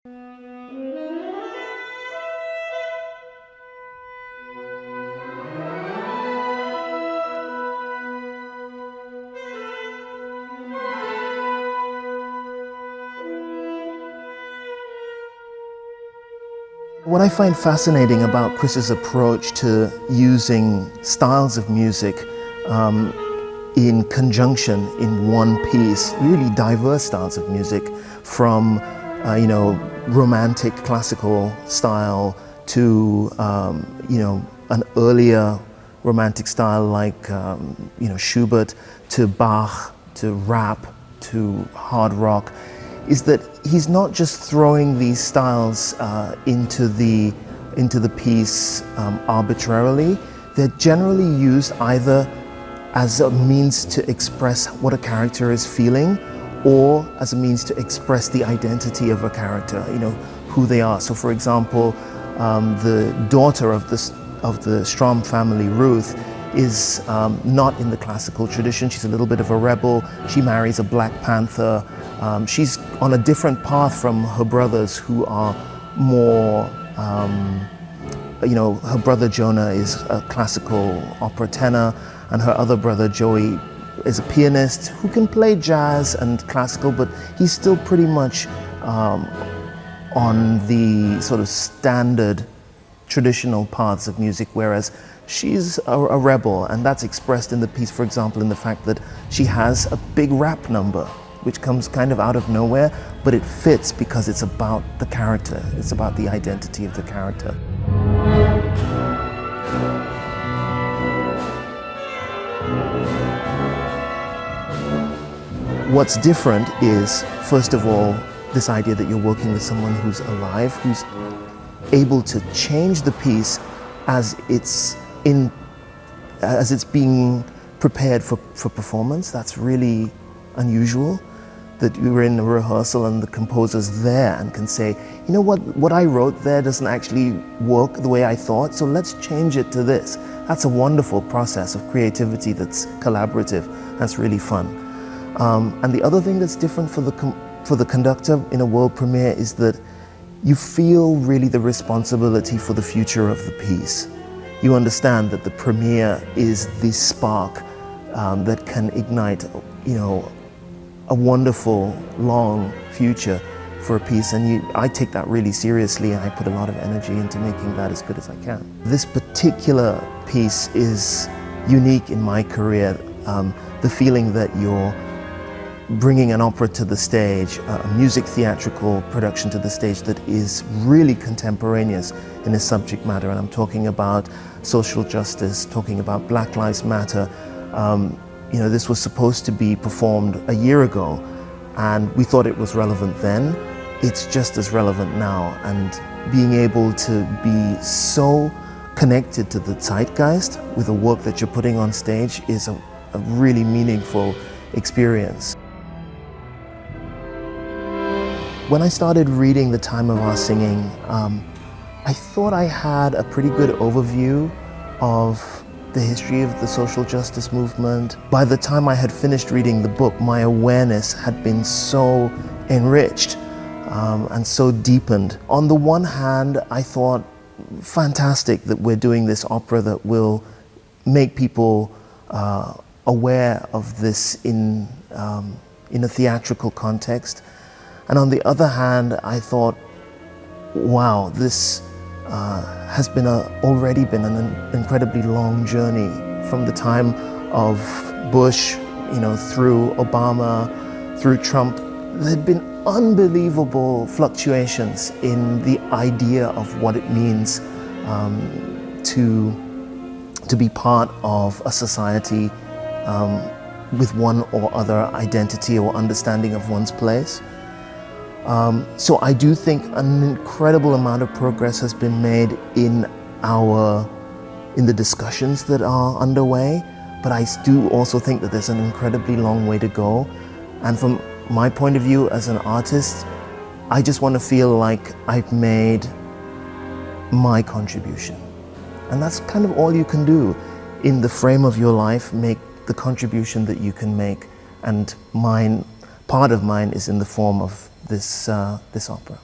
What I find fascinating about Chris's approach to using styles of music in conjunction in one piece, really diverse styles of music, from romantic classical style to an earlier romantic style like Schubert, to Bach, to rap, to hard rock, is that he's not just throwing these styles into the piece arbitrarily. They're generally used either as a means to express what a character is feeling, or as a means to express the identity of a character, who they are. So for example, the daughter of the Strom family, Ruth, is not in the classical tradition. She's a little bit of a rebel. She marries a Black Panther. She's on a different path from her brothers, who are more, her brother Jonah is a classical opera tenor, and her other brother Joey is a pianist who can play jazz and classical, but he's still pretty much on the sort of standard traditional paths of music, whereas she's a rebel, and that's expressed in the piece, for example, in the fact that she has a big rap number, which comes kind of out of nowhere, but it fits because it's about the character. It's about the identity of the character. What's different is, first of all, this idea that you're working with someone who's alive, who's able to change the piece as it's being prepared for performance. That's really unusual, that we were in a rehearsal and the composer's there and can say, you know what I wrote there doesn't actually work the way I thought, so let's change it to this. That's a wonderful process of creativity that's collaborative. That's really fun. And the other thing that's different for the conductor in a world premiere is that you feel really the responsibility for the future of the piece. You understand that the premiere is the spark that can ignite, a wonderful, long future for a piece, and I take that really seriously, and I put a lot of energy into making that as good as I can. This particular piece is unique in my career. The feeling that you're bringing an opera to the stage, a music theatrical production to the stage that is really contemporaneous in its subject matter, and I'm talking about social justice, talking about Black Lives Matter. This was supposed to be performed a year ago, and we thought it was relevant then. It's just as relevant now, and being able to be so connected to the zeitgeist with the work that you're putting on stage is a really meaningful experience. When I started reading The Time of Our Singing, I thought I had a pretty good overview of the history of the social justice movement. By the time I had finished reading the book, my awareness had been so enriched and so deepened. On the one hand, I thought, fantastic that we're doing this opera that will make people aware of this in a theatrical context. And on the other hand, I thought, wow, this has already been an incredibly long journey from the time of Bush, through Obama, through Trump. There had been unbelievable fluctuations in the idea of what it means to be part of a society with one or other identity or understanding of one's place. So I do think an incredible amount of progress has been made in the discussions that are underway, but I do also think that there's an incredibly long way to go. And from my point of view as an artist, I just want to feel like I've made my contribution. And that's kind of all you can do in the frame of your life, make the contribution that you can make. And part of mine is in the form of this opera.